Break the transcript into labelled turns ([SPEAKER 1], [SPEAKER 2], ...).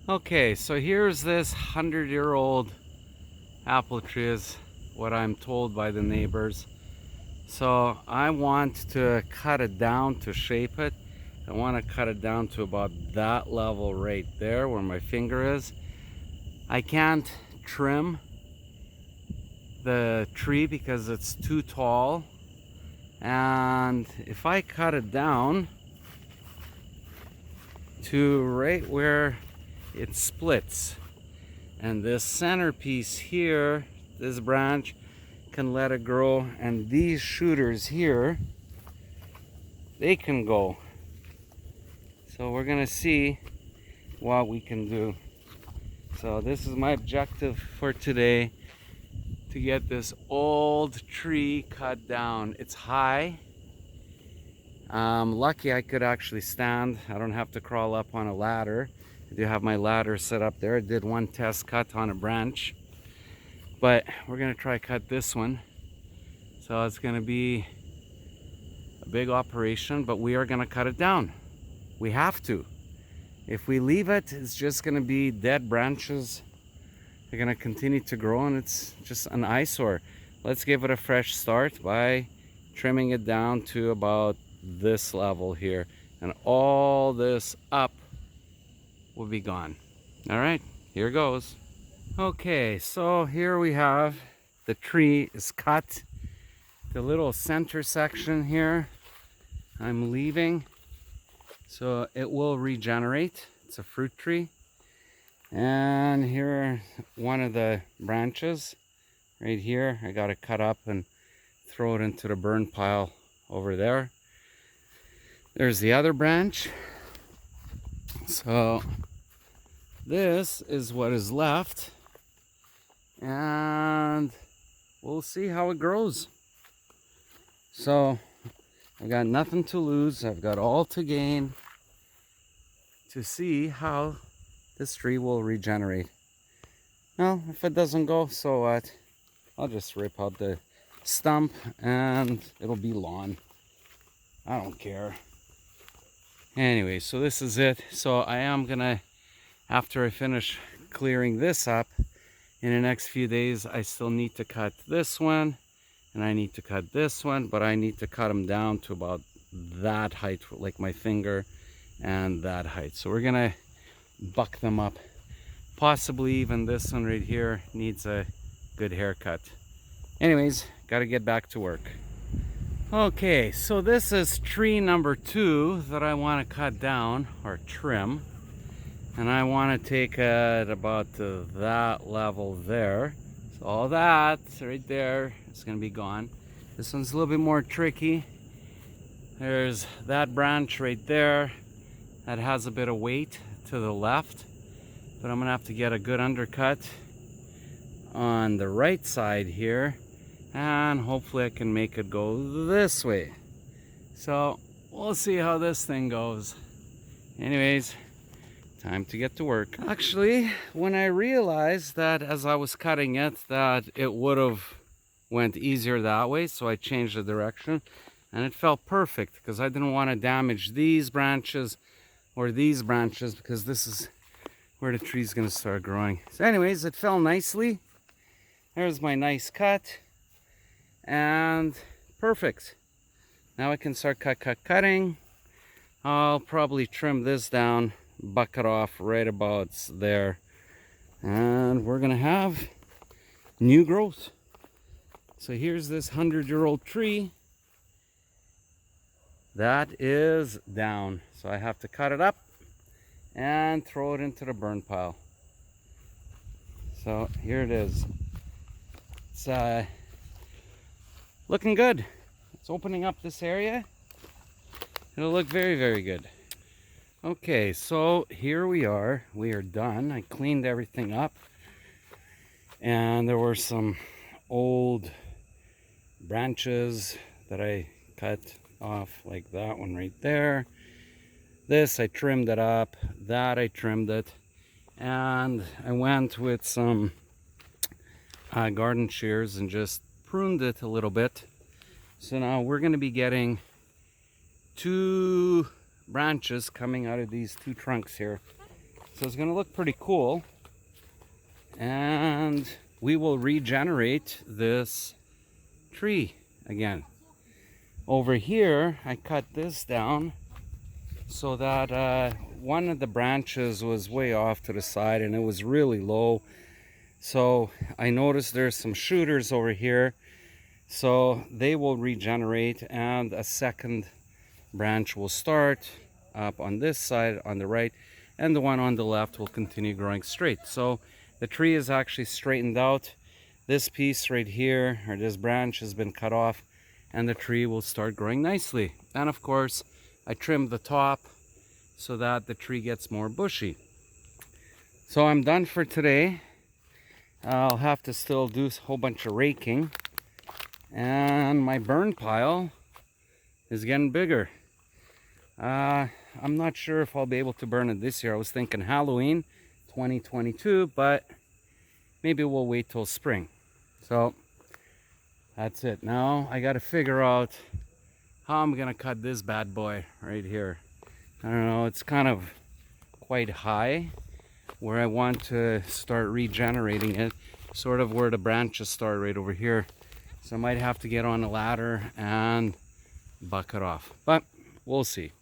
[SPEAKER 1] Okay, so here's this 100-year-old apple tree is what I'm told by the neighbors. So I want to cut it down to shape it. I want to cut it down to about that level right there where my finger is. I can't trim the tree because it's too tall. And if I cut it down to right where it splits, and this centerpiece here, this branch, can let it grow, and these shooters here, they can go. So we're gonna see what we can do. So this is my objective for today, to get this old tree cut down. It's high. Lucky I could actually stand. I don't have to crawl up on a ladder. I do have my ladder set up there. I did one test cut on a branch, but we're gonna try cut this one. So it's gonna be a big operation, but we are gonna cut it down. We have to. If we leave it, it's just gonna be dead branches. They're gonna continue to grow and it's just an eyesore. Let's give it a fresh start by trimming it down to about this level here, and all this up will be gone. All right, here goes. Okay, so here we have the tree is cut. The little center section here I'm leaving, so it will regenerate. It's a fruit tree. And here one of the branches right here, I got to cut up and throw it into the burn pile over there. There's the other branch. So this is what is left, and we'll see how it grows. So I've got nothing to lose, I've got all to gain to see how this tree will regenerate. Well, if it doesn't go, so what? I'll just rip out the stump and it'll be lawn. I don't care. Anyway, so this is it. So I am gonna, after I finish clearing this up, in the next few days, I still need to cut this one, and I need to cut this one, but I need to cut them down to about that height, like my finger, and that height. So we're gonna buck them up. Possibly even this one right here needs a good haircut. Anyways, gotta get back to work. Okay, so this is tree number 2 that I want to cut down or trim, and I want to take it about to that level there. So all that right there is going to be gone. This one's a little bit more tricky. There's that branch right there that has a bit of weight to the left, but I'm gonna have to get a good undercut on the right side here, and hopefully I can make it go this way. So we'll see how this thing goes. Anyways, time to get to work. Actually, when I realized that as I was cutting it, that it would have went easier that way, so I changed the direction, and it felt perfect because I didn't want to damage these branches or these branches, because this is where the tree's going to start growing. So anyways, it fell nicely. There's my nice cut, and perfect. Now I can start cutting. I'll probably trim this down, buck it off right about there, and we're gonna have new growth. So here's this 100-year-old tree that is down. So I have to cut it up and throw it into the burn pile. So here it is. It's looking good. It's opening up this area. It'll look very, very good. Okay, so here we are. We are done. I cleaned everything up, and there were some old branches that I cut off, like that one right there. This, I trimmed it up. That, I trimmed it. And I went with some garden shears and just pruned it a little bit. So now we're going to be getting 2 branches coming out of these 2 trunks here. So it's going to look pretty cool. And we will regenerate this tree again. Over here, I cut this down so that one of the branches was way off to the side and it was really low. So I noticed there's some shooters over here. So they will regenerate and a second branch will start up on this side on the right, and the one on the left will continue growing straight. So the tree is actually straightened out. This piece right here, or this branch, has been cut off, and the tree will start growing nicely. And of course, I trimmed the top so that the tree gets more bushy. So I'm done for today. I'll have to still do a whole bunch of raking, and my burn pile is getting bigger. I'm not sure if I'll be able to burn it this year. I was thinking Halloween 2022, but maybe we'll wait till spring. So that's it. Now I got to figure out how I'm gonna cut this bad boy right here. I don't know, it's kind of quite high where I want to start regenerating it, sort of where the branches start right over here. So I might have to get on a ladder and buck it off, but we'll see.